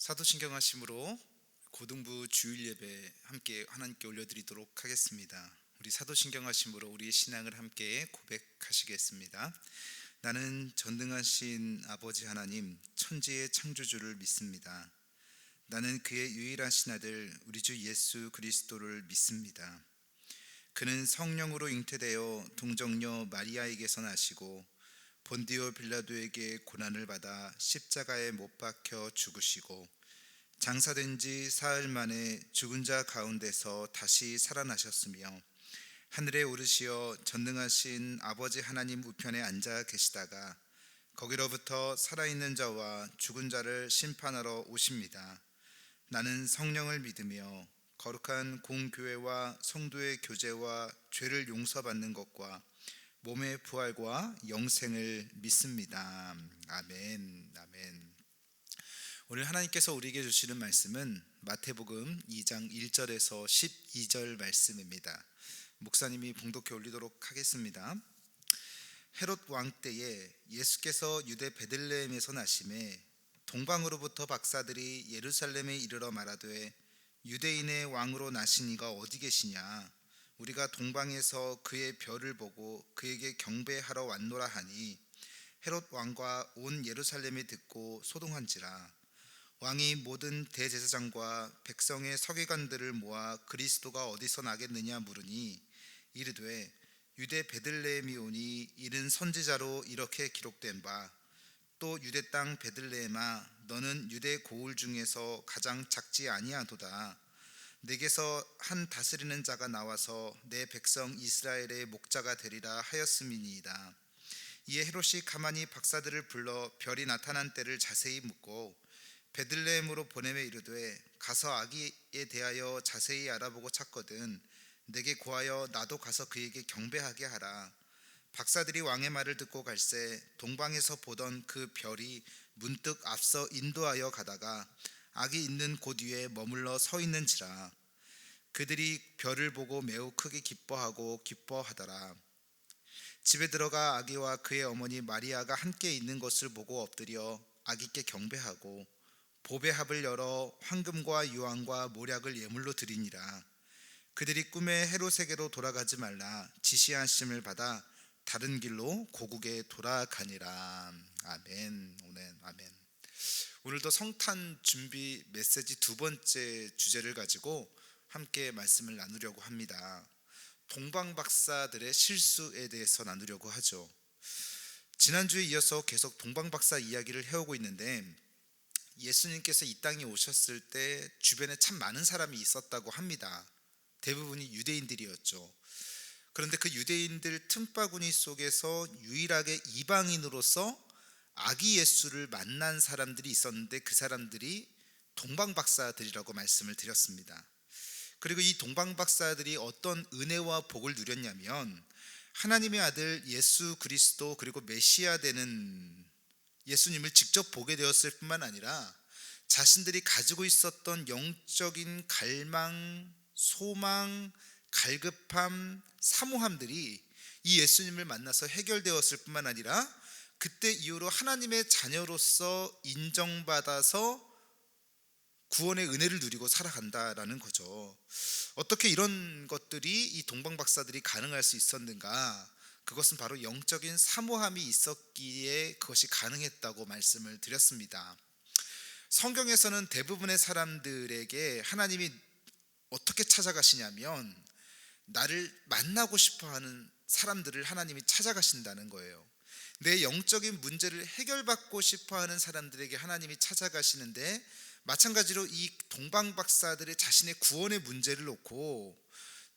사도신경 하심으로 고등부 주일 예배 함께 하나님께 올려드리도록 하겠습니다. 우리 사도신경 하심으로 우리의 신앙을 함께 고백하시겠습니다. 나는 전능하신 아버지 하나님 천지의 창조주를 믿습니다. 나는 그의 유일하신 아들 우리 주 예수 그리스도를 믿습니다. 그는 성령으로 잉태되어 동정녀 마리아에게서 나시고 본디오 빌라도에게 고난을 받아 십자가에 못 박혀 죽으시고 장사된 지 사흘 만에 죽은 자 가운데서 다시 살아나셨으며 하늘에 오르시어 전능하신 아버지 하나님 우편에 앉아 계시다가 거기로부터 살아있는 자와 죽은 자를 심판하러 오십니다. 나는 성령을 믿으며 거룩한 공교회와 성도의 교제와 죄를 용서받는 것과 몸의 부활과 영생을 믿습니다. 아멘. 아멘. 오늘 하나님께서 우리에게 주시는 말씀은 마태복음 2장 1절에서 12절 말씀입니다. 목사님이 봉독해 올리도록 하겠습니다. 헤롯 왕 때에 예수께서 유대 베들레헴에서 나심에 동방으로부터 박사들이 예루살렘에 이르러 말하되 유대인의 왕으로 나신 이가 어디 계시냐? 우리가 동방에서 그의 별을 보고 그에게 경배하러 왔노라 하니 헤롯 왕과 온 예루살렘이 듣고 소동한지라. 왕이 모든 대제사장과 백성의 서기관들을 모아 그리스도가 어디서 나겠느냐 물으니 이르되 유대 베들레헴이오니 이는 선지자로 이렇게 기록된 바 또 유대 땅 베들레헴아 너는 유대 고을 중에서 가장 작지 아니하도다. 내게서 한 다스리는 자가 나와서 내 백성 이스라엘의 목자가 되리라 하였음이니이다. 이에 헤롯이 가만히 박사들을 불러 별이 나타난 때를 자세히 묻고 베들레헴으로 보내매 이르되 가서 아기에 대하여 자세히 알아보고 찾거든 내게 고하여 나도 가서 그에게 경배하게 하라. 박사들이 왕의 말을 듣고 갈새 동방에서 보던 그 별이 문득 앞서 인도하여 가다가 아기 있는 곳 위에 머물러 서 있는지라. 그들이 별을 보고 매우 크게 기뻐하더라. 집에 들어가 아기와 그의 어머니 마리아가 함께 있는 것을 보고 엎드려 아기께 경배하고 보배 합을 열어 황금과 유황과 모략을 예물로 드리니라. 그들이 꿈에 헤롯에게로 돌아가지 말라 지시하심을 받아 다른 길로 고국에 돌아가니라. 아멘. 아멘. 오늘도 성탄 준비 메시지 두 번째 주제를 가지고 함께 말씀을 나누려고 합니다. 동방 박사들의 실수에 대해서 나누려고 하죠. 지난주에 이어서 계속 동방 박사 이야기를 해오고 있는데 예수님께서 이 땅에 오셨을 때 주변에 참 많은 사람이 있었다고 합니다. 대부분이 유대인들이었죠. 그런데 그 유대인들 틈바구니 속에서 유일하게 이방인으로서 아기 예수를 만난 사람들이 있었는데 그 사람들이 동방 박사들이라고 말씀을 드렸습니다. 그리고 이 동방 박사들이 어떤 은혜와 복을 누렸냐면 하나님의 아들 예수 그리스도 그리고 메시아 되는 예수님을 직접 보게 되었을 뿐만 아니라 자신들이 가지고 있었던 영적인 갈망, 소망, 갈급함, 사모함들이 이 예수님을 만나서 해결되었을 뿐만 아니라 그때 이후로 하나님의 자녀로서 인정받아서 구원의 은혜를 누리고 살아간다라는 거죠. 어떻게 이런 것들이 이 동방 박사들이 가능할 수 있었는가? 그것은 바로 영적인 사모함이 있었기에 그것이 가능했다고 말씀을 드렸습니다. 성경에서는 대부분의 사람들에게 하나님이 어떻게 찾아가시냐면 나를 만나고 싶어하는 사람들을 하나님이 찾아가신다는 거예요. 내 영적인 문제를 해결받고 싶어하는 사람들에게 하나님이 찾아가시는데 마찬가지로 이 동방 박사들의 자신의 구원의 문제를 놓고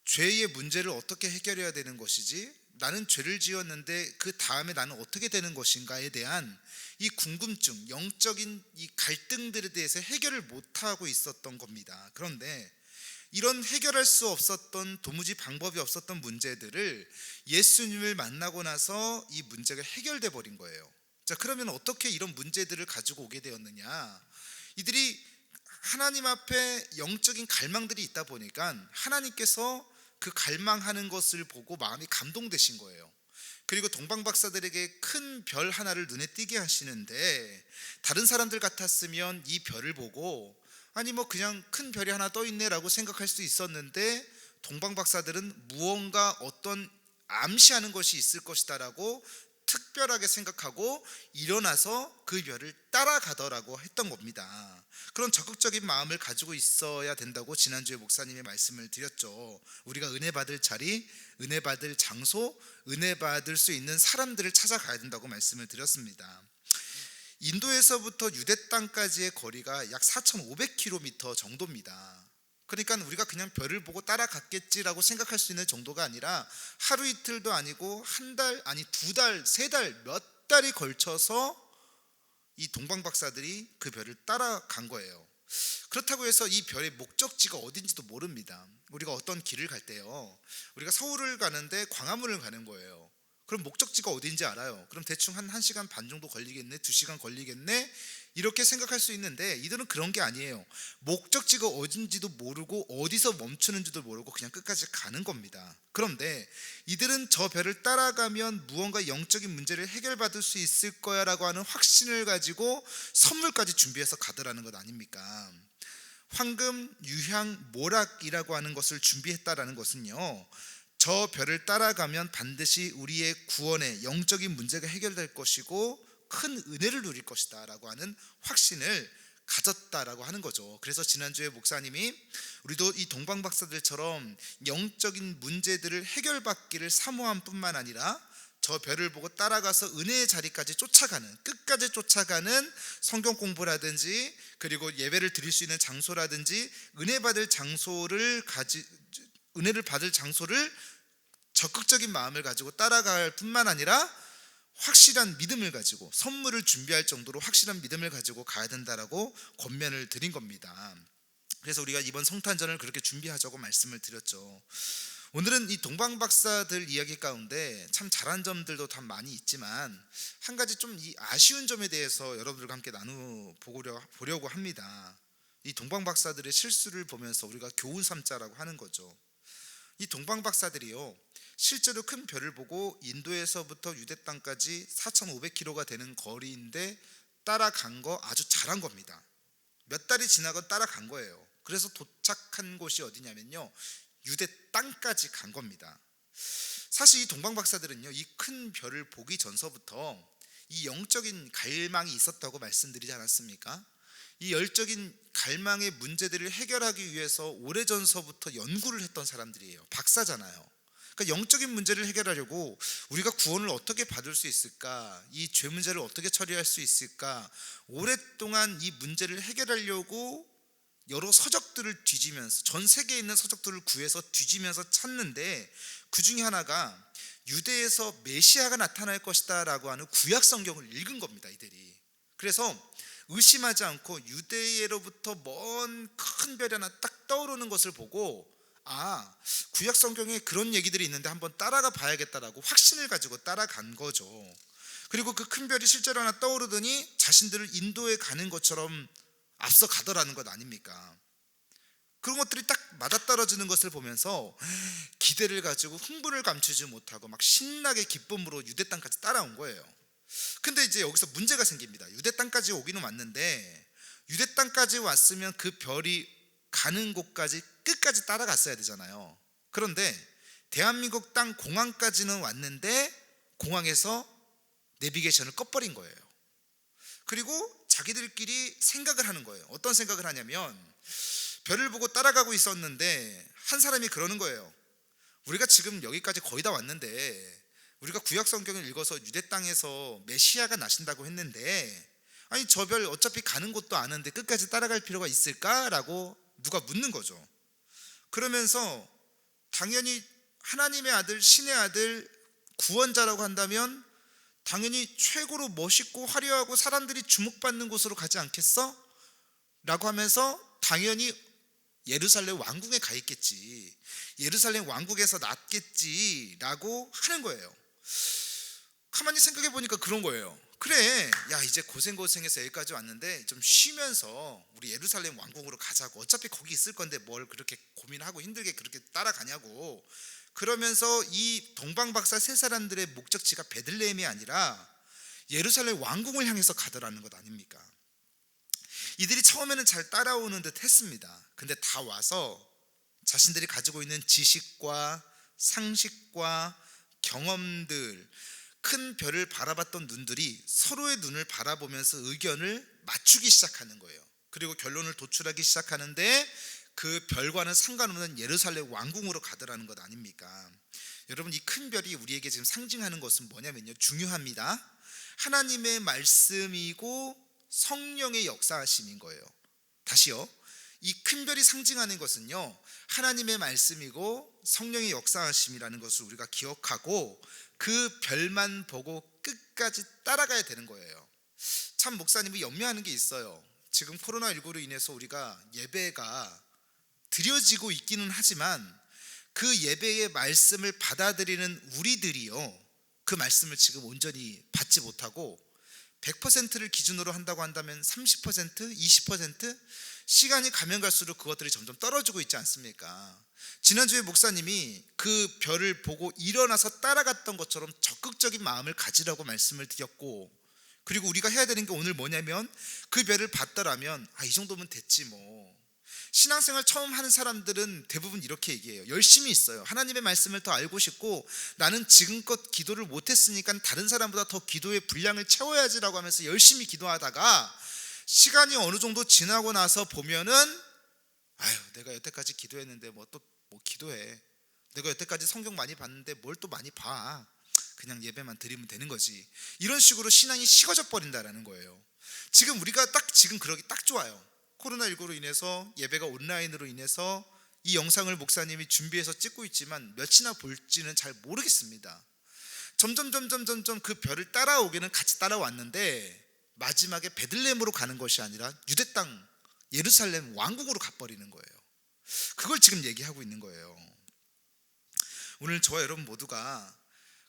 죄의 문제를 어떻게 해결해야 되는 것이지, 나는 죄를 지었는데 그 다음에 나는 어떻게 되는 것인가에 대한 이 궁금증, 영적인 이 갈등들에 대해서 해결을 못하고 있었던 겁니다. 그런데 이런 해결할 수 없었던, 도무지 방법이 없었던 문제들을 예수님을 만나고 나서 이 문제가 해결돼 버린 거예요. 자, 그러면 어떻게 이런 문제들을 가지고 오게 되었느냐? 이들이 하나님 앞에 영적인 갈망들이 있다 보니까 하나님께서 그 갈망하는 것을 보고 마음이 감동되신 거예요. 그리고 동방박사들에게 큰 별 하나를 눈에 띄게 하시는데, 다른 사람들 같았으면 이 별을 보고 아니 뭐 그냥 큰 별이 하나 떠 있네라고 생각할 수 있었는데, 동방박사들은 무언가 어떤 암시하는 것이 있을 것이다라고 특별하게 생각하고 일어나서 그 별을 따라가더라고 했던 겁니다. 그런 적극적인 마음을 가지고 있어야 된다고 지난주에 목사님의 말씀을 드렸죠. 우리가 은혜 받을 자리, 은혜 받을 장소, 은혜 받을 수 있는 사람들을 찾아가야 된다고 말씀을 드렸습니다. 인도에서부터 유대 땅까지의 거리가 약 4,500km 정도입니다. 그러니까 우리가 그냥 별을 보고 따라갔겠지라고 생각할 수 있는 정도가 아니라 하루 이틀도 아니고 한 달, 아니 두 달, 세 달, 몇 달이 걸쳐서 이 동방박사들이 그 별을 따라간 거예요. 그렇다고 해서 이 별의 목적지가 어딘지도 모릅니다. 우리가 어떤 길을 갈 때요, 우리가 서울을 가는데 광화문을 가는 거예요. 그럼 목적지가 어딘지 알아요. 그럼 대충 한 1시간 반 정도 걸리겠네, 2시간 걸리겠네, 이렇게 생각할 수 있는데 이들은 그런 게 아니에요. 목적지가 어딘지도 모르고 어디서 멈추는지도 모르고 그냥 끝까지 가는 겁니다. 그런데 이들은 저 별을 따라가면 무언가 영적인 문제를 해결받을 수 있을 거야 라고 하는 확신을 가지고 선물까지 준비해서 가더라는 것 아닙니까? 황금, 유향, 모락이라고 하는 것을 준비했다라는 것은요, 저 별을 따라가면 반드시 우리의 구원의 영적인 문제가 해결될 것이고 큰 은혜를 누릴 것이다 라고 하는 확신을 가졌다라고 하는 거죠. 그래서 지난주에 목사님이 우리도 이 동방박사들처럼 영적인 문제들을 해결받기를 사모함 뿐만 아니라 저 별을 보고 따라가서 은혜의 자리까지 쫓아가는, 끝까지 쫓아가는 성경 공부라든지, 그리고 예배를 드릴 수 있는 장소라든지, 은혜를 받을 장소를 적극적인 마음을 가지고 따라갈 뿐만 아니라 확실한 믿음을 가지고 선물을 준비할 정도로 확실한 믿음을 가지고 가야 된다라고 권면을 드린 겁니다. 그래서 우리가 이번 성탄절을 그렇게 준비하자고 말씀을 드렸죠. 오늘은 이 동방박사들 이야기 가운데 참 잘한 점들도 다 많이 있지만 한 가지 좀 이 아쉬운 점에 대해서 여러분들과 함께 나눠보려고 합니다. 이 동방박사들의 실수를 보면서 우리가 교훈 삼자라고 하는 거죠. 이 동방박사들이요, 실제로 큰 별을 보고 인도에서부터 유대 땅까지 4,500km가 되는 거리인데 따라간 거 아주 잘한 겁니다. 몇 달이 지나고 따라간 거예요. 그래서 도착한 곳이 어디냐면요, 유대 땅까지 간 겁니다. 사실 이 동방박사들은요, 이 큰 별을 보기 전서부터 이 영적인 갈망이 있었다고 말씀드리지 않았습니까? 이 열적인 갈망의 문제들을 해결하기 위해서 오래전서부터 연구를 했던 사람들이에요. 박사잖아요. 그러니까 영적인 문제를 해결하려고 우리가 구원을 어떻게 받을 수 있을까, 이 죄 문제를 어떻게 처리할 수 있을까, 오랫동안 이 문제를 해결하려고 여러 서적들을 뒤지면서, 전 세계에 있는 서적들을 구해서 뒤지면서 찾는데, 그 중에 하나가 유대에서 메시아가 나타날 것이다 라고 하는 구약 성경을 읽은 겁니다, 이들이. 그래서 의심하지 않고 유대예로부터 먼 큰 별이 하나 딱 떠오르는 것을 보고, 아, 구약 성경에 그런 얘기들이 있는데 한번 따라가 봐야겠다라고 확신을 가지고 따라간 거죠. 그리고 그 큰 별이 실제로 하나 떠오르더니 자신들을 인도에 가는 것처럼 앞서 가더라는 것 아닙니까? 그런 것들이 딱 맞아떨어지는 것을 보면서 기대를 가지고 흥분을 감추지 못하고 막 신나게 기쁨으로 유대 땅까지 따라온 거예요. 근데 이제 여기서 문제가 생깁니다. 유대 땅까지 오기는 왔는데, 유대 땅까지 왔으면 그 별이 가는 곳까지 끝까지 따라갔어야 되잖아요. 그런데 대한민국 땅 공항까지는 왔는데 공항에서 내비게이션을 꺼버린 거예요. 그리고 자기들끼리 생각을 하는 거예요. 어떤 생각을 하냐면, 별을 보고 따라가고 있었는데 한 사람이 그러는 거예요. 우리가 지금 여기까지 거의 다 왔는데, 우리가 구약 성경을 읽어서 유대 땅에서 메시아가 나신다고 했는데, 아니 저 별 어차피 가는 곳도 아는데 끝까지 따라갈 필요가 있을까라고 누가 묻는 거죠. 그러면서 당연히 하나님의 아들, 신의 아들, 구원자라고 한다면 당연히 최고로 멋있고 화려하고 사람들이 주목받는 곳으로 가지 않겠어? 라고 하면서 당연히 예루살렘 왕궁에 가 있겠지, 예루살렘 왕국에서 났겠지 라고 하는 거예요. 가만히 생각해 보니까 그런 거예요. 그래, 야 이제 고생해서 여기까지 왔는데 좀 쉬면서 우리 예루살렘 왕궁으로 가자고, 어차피 거기 있을 건데 뭘 그렇게 고민하고 힘들게 그렇게 따라가냐고. 그러면서 이 동방박사 세 사람들의 목적지가 베들레헴이 아니라 예루살렘 왕궁을 향해서 가더라는 것 아닙니까? 이들이 처음에는 잘 따라오는 듯 했습니다. 근데 다 와서 자신들이 가지고 있는 지식과 상식과 경험들, 큰 별을 바라봤던 눈들이 서로의 눈을 바라보면서 의견을 맞추기 시작하는 거예요. 그리고 결론을 도출하기 시작하는데 그 별과는 상관없는 예루살렘 왕궁으로 가더라는 것 아닙니까? 여러분, 이 큰 별이 우리에게 지금 상징하는 것은 뭐냐면요, 중요합니다. 하나님의 말씀이고 성령의 역사하심인 거예요. 다시요, 이 큰 별이 상징하는 것은요, 하나님의 말씀이고 성령의 역사하심이라는 것을 우리가 기억하고 그 별만 보고 끝까지 따라가야 되는 거예요. 참 목사님이 염려하는 게 있어요. 지금 코로나19로 인해서 우리가 예배가 드려지고 있기는 하지만 그 예배의 말씀을 받아들이는 우리들이요, 그 말씀을 지금 온전히 받지 못하고 100%를 기준으로 한다고 한다면 30%, 20%? 시간이 가면 갈수록 그것들이 점점 떨어지고 있지 않습니까? 지난주에 목사님이 그 별을 보고 일어나서 따라갔던 것처럼 적극적인 마음을 가지라고 말씀을 드렸고, 그리고 우리가 해야 되는 게 오늘 뭐냐면 그 별을 봤더라면 이 정도면 됐지 뭐. 신앙생활 처음 하는 사람들은 대부분 이렇게 얘기해요. 열심히 있어요. 하나님의 말씀을 더 알고 싶고 나는 지금껏 기도를 못했으니까 다른 사람보다 더 기도의 분량을 채워야지라고 하면서 열심히 기도하다가 시간이 어느 정도 지나고 나서 보면은 내가 여태까지 기도했는데 뭐 기도해. 내가 여태까지 성경 많이 봤는데 뭘 또 많이 봐. 그냥 예배만 드리면 되는 거지. 이런 식으로 신앙이 식어져 버린다라는 거예요. 지금 우리가 지금 그러기 딱 좋아요. 코로나19로 인해서 예배가 온라인으로 인해서 이 영상을 목사님이 준비해서 찍고 있지만 몇이나 볼지는 잘 모르겠습니다. 점점 그 별을 따라오기는 같이 따라왔는데 마지막에 베들레헴으로 가는 것이 아니라 유대 땅 예루살렘 왕국으로 가버리는 거예요. 그걸 지금 얘기하고 있는 거예요. 오늘 저와 여러분 모두가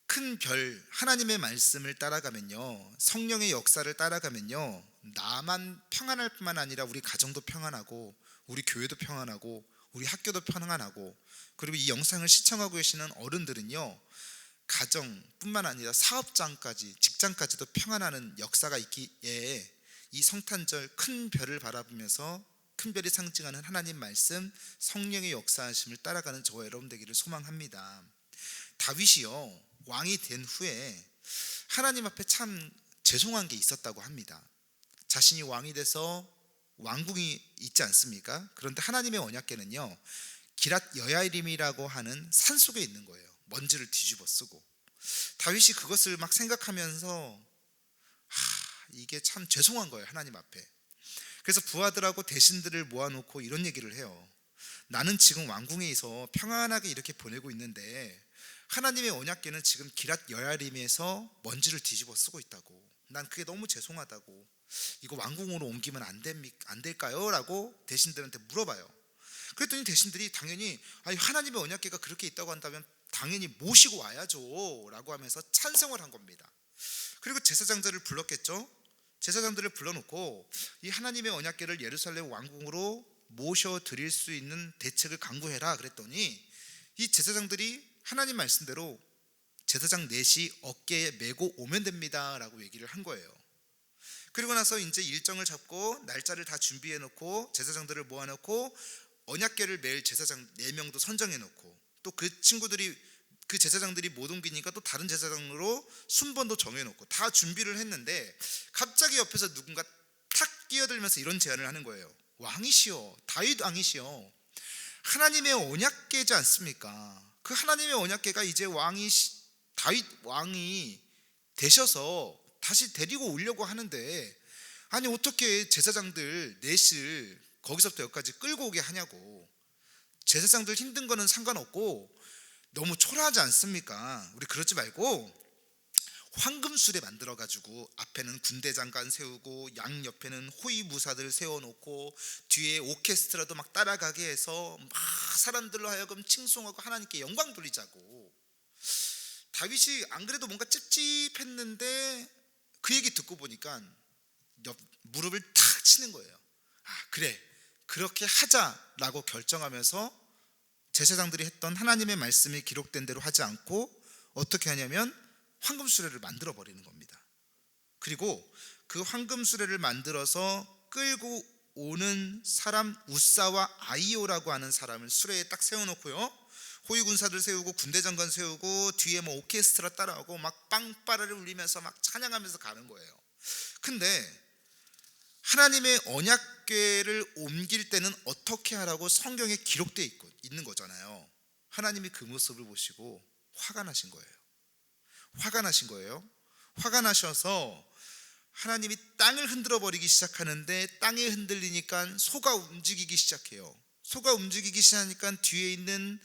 큰 별 하나님의 말씀을 따라가면요, 성령의 역사를 따라가면요, 나만 평안할 뿐만 아니라 우리 가정도 평안하고 우리 교회도 평안하고 우리 학교도 평안하고, 그리고 이 영상을 시청하고 계시는 어른들은요, 가정뿐만 아니라 사업장까지 직장까지도 평안하는 역사가 있기에 이 성탄절 큰 별을 바라보면서 큰 별이 상징하는 하나님 말씀 성령의 역사하심을 따라가는 저와 여러분 되기를 소망합니다. 다윗이요, 왕이 된 후에 하나님 앞에 참 죄송한 게 있었다고 합니다. 자신이 왕이 돼서 왕궁이 있지 않습니까? 그런데 하나님의 언약궤는요, 기랏 여야림이라고 하는 산속에 있는 거예요. 먼지를 뒤집어 쓰고. 다윗이 그것을 막 생각하면서 이게 참 죄송한 거예요, 하나님 앞에. 그래서 부하들하고 대신들을 모아놓고 이런 얘기를 해요. 나는 지금 왕궁에 있어 평안하게 이렇게 보내고 있는데 하나님의 언약궤는 지금 기랏 여야림에서 먼지를 뒤집어 쓰고 있다고. 난 그게 너무 죄송하다고. 이거 왕궁으로 옮기면 안 될까요? 라고 대신들한테 물어봐요. 그랬더니 대신들이 당연히 하나님의 언약궤가 그렇게 있다고 한다면 당연히 모시고 와야죠 라고 하면서 찬성을 한 겁니다. 그리고 제사장들을 불렀겠죠. 제사장들을 불러놓고 이 하나님의 언약궤를 예루살렘 왕궁으로 모셔드릴 수 있는 대책을 강구해라 그랬더니 이 제사장들이 하나님 말씀대로 제사장 넷이 어깨에 메고 오면 됩니다 라고 얘기를 한 거예요. 그리고 나서 이제 일정을 잡고 날짜를 다 준비해 놓고 제사장들을 모아놓고 언약궤를 맬 제사장 4명도 선정해 놓고, 또 그 제사장들이 못 옮기니까 또 다른 제사장으로 순번도 정해 놓고 다 준비를 했는데 갑자기 옆에서 누군가 탁 끼어들면서 이런 제안을 하는 거예요. 왕이시여, 다윗 왕이시여, 하나님의 언약궤지 않습니까? 그 하나님의 언약궤가 이제 다윗 왕이 되셔서 다시 데리고 오려고 하는데 어떻게 제사장들 넷을 거기서부터 여기까지 끌고 오게 하냐고. 제사장들 힘든 거는 상관없고 너무 초라하지 않습니까? 우리 그러지 말고 황금술에 만들어가지고 앞에는 군대 장관 세우고 양 옆에는 호위무사들 세워놓고 뒤에 오케스트라도 막 따라가게 해서 막 사람들로 하여금 칭송하고 하나님께 영광 돌리자고. 다윗이 안 그래도 뭔가 찝찝했는데 그 얘기 듣고 보니까 무릎을 탁 치는 거예요. 그래, 그렇게 하자라고 결정하면서 제사장들이 했던 하나님의 말씀이 기록된 대로 하지 않고 어떻게 하냐면 황금 수레를 만들어 버리는 겁니다. 그리고 그 황금 수레를 만들어서 끌고 오는 사람 우사와 아이오라고 하는 사람을 수레에 딱 세워놓고요, 호위 군사들 세우고 군대 장관 세우고 뒤에 뭐 오케스트라 따라오고 막 빵빠라를 울리면서 막 찬양하면서 가는 거예요. 근데 하나님의 언약궤를 옮길 때는 어떻게 하라고 성경에 기록되어 있는 거잖아요. 하나님이 그 모습을 보시고 화가 나신 거예요. 화가 나신 거예요. 화가 나셔서 하나님이 땅을 흔들어 버리기 시작하는데, 땅이 흔들리니까 소가 움직이기 시작해요. 소가 움직이기 시작하니까 뒤에 있는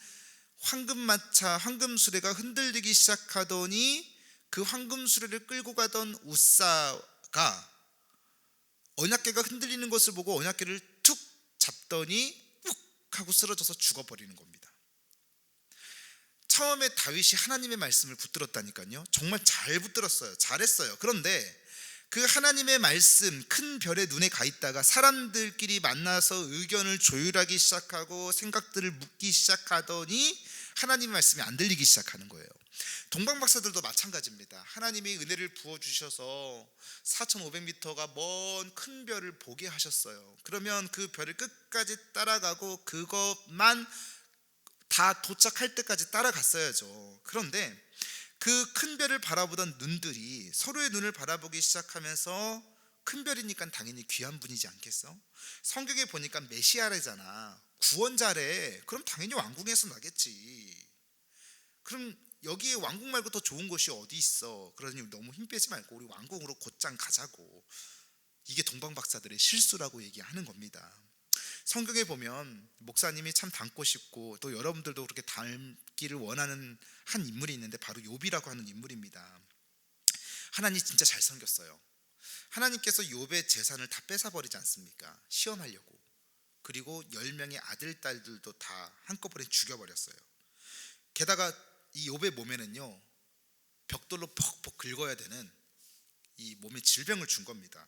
황금마차, 황금수레가 흔들리기 시작하더니 그 황금수레를 끌고 가던 우사가 언약궤가 흔들리는 것을 보고 언약궤를 툭 잡더니 욱 하고 쓰러져서 죽어버리는 겁니다. 처음에 다윗이 하나님의 말씀을 붙들었다니까요. 정말 잘 붙들었어요. 잘했어요. 그런데 그 하나님의 말씀, 큰 별의 눈에 가 있다가 사람들끼리 만나서 의견을 조율하기 시작하고 생각들을 묻기 시작하더니 하나님의 말씀이 안 들리기 시작하는 거예요. 동방박사들도 마찬가지입니다. 하나님이 은혜를 부어주셔서 4,500m가 먼 큰 별을 보게 하셨어요. 그러면 그 별을 끝까지 따라가고 그것만 다 도착할 때까지 따라갔어야죠. 그런데 그 큰 별을 바라보던 눈들이 서로의 눈을 바라보기 시작하면서, 큰 별이니까 당연히 귀한 분이지 않겠어? 성경에 보니까 메시아래잖아, 구원자래. 그럼 당연히 왕궁에서 나겠지. 그럼 여기에 왕궁 말고 더 좋은 곳이 어디 있어? 그러니 너무 힘 빼지 말고 우리 왕궁으로 곧장 가자고. 이게 동방박사들의 실수라고 얘기하는 겁니다. 성경에 보면 목사님이 참 닮고 싶고 또 여러분들도 그렇게 닮기를 원하는 한 인물이 있는데 바로 욥이라고 하는 인물입니다. 하나님 진짜 잘생겼어요. 하나님께서 욥의 재산을 다 뺏어버리지 않습니까? 시험하려고. 그리고 10명의 아들, 딸들도 다 한꺼번에 죽여버렸어요. 게다가 이 욥의 몸에는요, 벽돌로 퍽퍽 긁어야 되는 이 몸에 질병을 준 겁니다.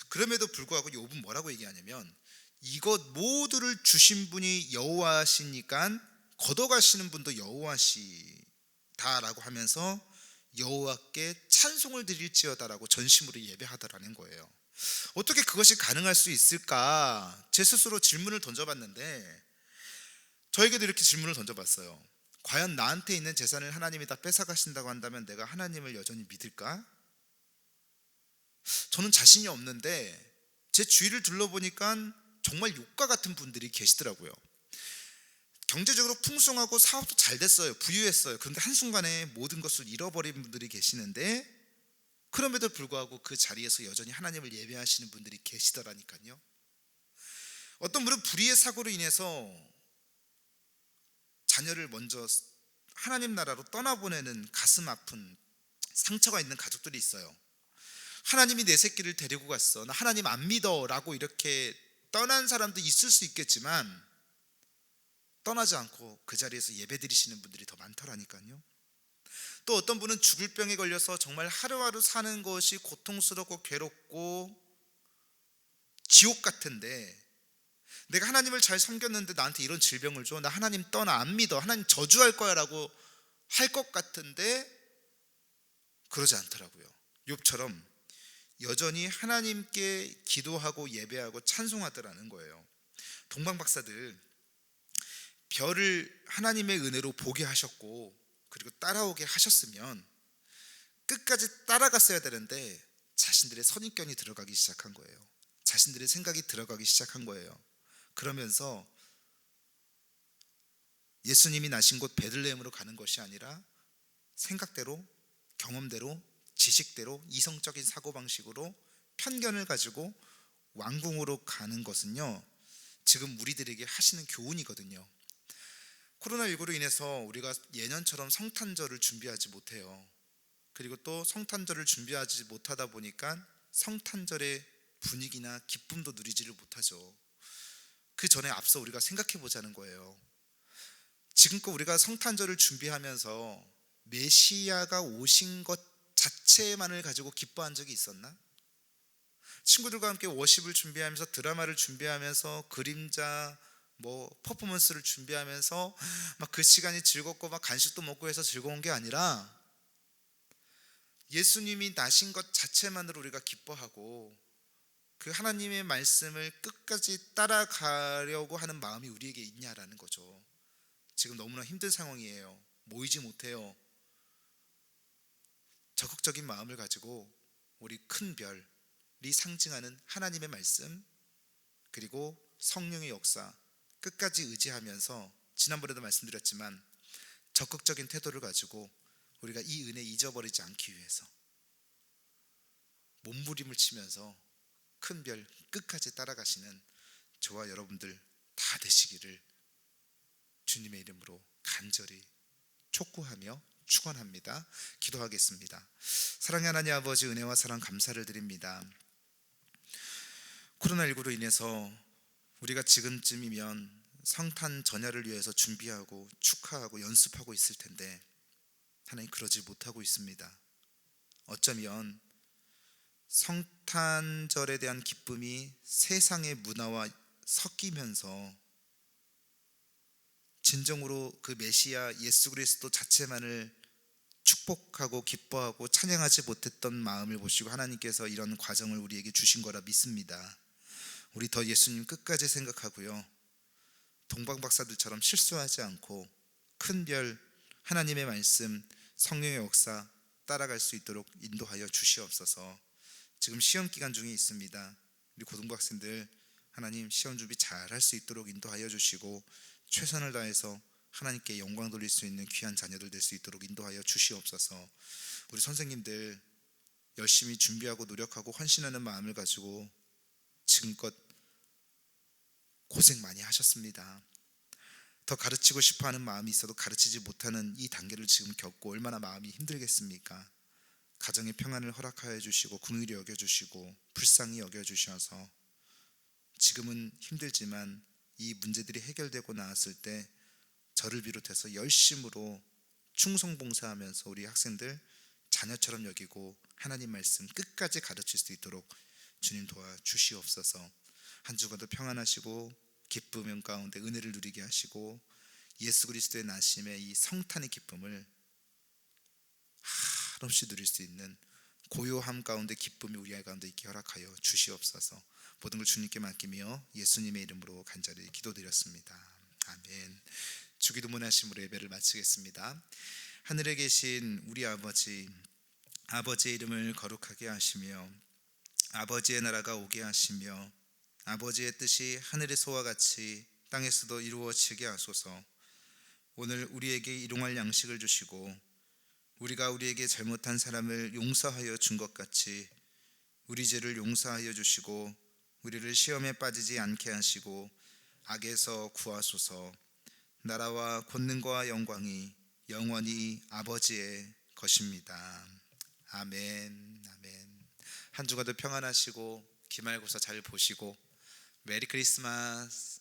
그럼에도 불구하고 욥은 뭐라고 얘기하냐면, 이것 모두를 주신 분이 여호와시니까 걷어가시는 분도 여호와시다라고 하면서 여호와께 찬송을 드릴지어다라고 전심으로 예배하더라는 거예요. 어떻게 그것이 가능할 수 있을까? 제 스스로 질문을 던져봤는데, 저에게도 이렇게 질문을 던져봤어요. 과연 나한테 있는 재산을 하나님이 다 뺏어가신다고 한다면 내가 하나님을 여전히 믿을까? 저는 자신이 없는데 제 주위를 둘러보니까 정말 욕과 같은 분들이 계시더라고요. 경제적으로 풍성하고 사업도 잘 됐어요. 부유했어요. 그런데 한순간에 모든 것을 잃어버린 분들이 계시는데, 그럼에도 불구하고 그 자리에서 여전히 하나님을 예배하시는 분들이 계시더라니까요. 어떤 분은 불의의 사고로 인해서 자녀를 먼저 하나님 나라로 떠나보내는 가슴 아픈 상처가 있는 가족들이 있어요. 하나님이 내 새끼를 데리고 갔어, 나 하나님 안 믿어 라고 이렇게 떠난 사람도 있을 수 있겠지만, 떠나지 않고 그 자리에서 예배드리시는 분들이 더 많더라니까요. 또 어떤 분은 죽을 병에 걸려서 정말 하루하루 사는 것이 고통스럽고 괴롭고 지옥 같은데, 내가 하나님을 잘 섬겼는데 나한테 이런 질병을 줘, 나 하나님 떠나, 안 믿어, 하나님 저주할 거야 라고 할 것 같은데 그러지 않더라고요. 욥처럼 여전히 하나님께 기도하고 예배하고 찬송하더라는 거예요. 동방박사들, 별을 하나님의 은혜로 보게 하셨고 그리고 따라오게 하셨으면 끝까지 따라갔어야 되는데 자신들의 선입견이 들어가기 시작한 거예요. 자신들의 생각이 들어가기 시작한 거예요. 그러면서 예수님이 나신 곳 베들레헴으로 가는 것이 아니라 생각대로, 경험대로, 지식대로, 이성적인 사고방식으로 편견을 가지고 왕궁으로 가는 것은요, 지금 우리들에게 하시는 교훈이거든요. 코로나19로 인해서 우리가 예년처럼 성탄절을 준비하지 못해요. 그리고 또 성탄절을 준비하지 못하다 보니까 성탄절의 분위기나 기쁨도 누리지를 못하죠. 그 전에 앞서 우리가 생각해 보자는 거예요. 지금껏 우리가 성탄절을 준비하면서 메시아가 오신 것 자체만을 가지고 기뻐한 적이 있었나? 친구들과 함께 워십을 준비하면서, 드라마를 준비하면서, 그림자, 뭐 퍼포먼스를 준비하면서 막 그 시간이 즐겁고 막 간식도 먹고 해서 즐거운 게 아니라 예수님이 나신 것 자체만으로 우리가 기뻐하고 그 하나님의 말씀을 끝까지 따라가려고 하는 마음이 우리에게 있냐라는 거죠. 지금 너무나 힘든 상황이에요. 모이지 못해요. 적극적인 마음을 가지고 우리 큰 별이 상징하는 하나님의 말씀 그리고 성령의 역사 끝까지 의지하면서 지난번에도 말씀드렸지만 적극적인 태도를 가지고 우리가 이 은혜 잊어버리지 않기 위해서 몸부림을 치면서 큰 별 끝까지 따라가시는 저와 여러분들 다 되시기를 주님의 이름으로 간절히 촉구하며 축원합니다. 기도하겠습니다. 사랑의 하나님 아버지, 은혜와 사랑 감사를 드립니다. 코로나19로 인해서 우리가 지금쯤이면 성탄 전야를 위해서 준비하고 축하하고 연습하고 있을 텐데 하나님 그러지 못하고 있습니다. 어쩌면 성탄절에 대한 기쁨이 세상의 문화와 섞이면서 진정으로 그 메시아 예수 그리스도 자체만을 축복하고 기뻐하고 찬양하지 못했던 마음을 보시고 하나님께서 이런 과정을 우리에게 주신 거라 믿습니다. 우리 더 예수님 끝까지 생각하고요, 동방박사들처럼 실수하지 않고 큰 별 하나님의 말씀 성령의 역사 따라갈 수 있도록 인도하여 주시옵소서. 지금 시험 기간 중에 있습니다. 우리 고등부 학생들 하나님 시험 준비 잘 할 수 있도록 인도하여 주시고 최선을 다해서 하나님께 영광 돌릴 수 있는 귀한 자녀들 될 수 있도록 인도하여 주시옵소서. 우리 선생님들 열심히 준비하고 노력하고 헌신하는 마음을 가지고 지금껏 고생 많이 하셨습니다. 더 가르치고 싶어하는 마음이 있어도 가르치지 못하는 이 단계를 지금 겪고 얼마나 마음이 힘들겠습니까? 가정의 평안을 허락하여 주시고 긍휼히 여겨주시고 불쌍히 여겨주셔서 지금은 힘들지만 이 문제들이 해결되고 나왔을 때 저를 비롯해서 열심으로 충성봉사하면서 우리 학생들 자녀처럼 여기고 하나님 말씀 끝까지 가르칠 수 있도록 주님 도와주시옵소서. 한 주간도 평안하시고 기쁨 가운데 은혜를 누리게 하시고 예수 그리스도의 나심의 이 성탄의 기쁨을 한없이 누릴 수 있는 고요함 가운데 기쁨이 우리 아 가운데 있게 허락하여 주시옵소서. 모든 걸 주님께 맡기며 예수님의 이름으로 간절히 기도드렸습니다. 아멘. 주기도문 하심으로 예배를 마치겠습니다. 하늘에 계신 우리 아버지, 아버지의 이름을 거룩하게 하시며 아버지의 나라가 오게 하시며 아버지의 뜻이 하늘에서와 같이 땅에서도 이루어지게 하소서. 오늘 우리에게 일용할 양식을 주시고 우리가 우리에게 잘못한 사람을 용서하여 준 것 같이 우리 죄를 용서하여 주시고 우리를 시험에 빠지지 않게 하시고 악에서 구하소서. 나라와 권능과 영광이 영원히 아버지의 것입니다. 아멘. 아멘. 한 주간도 평안하시고 기말고사 잘 보시고 메리 크리스마스.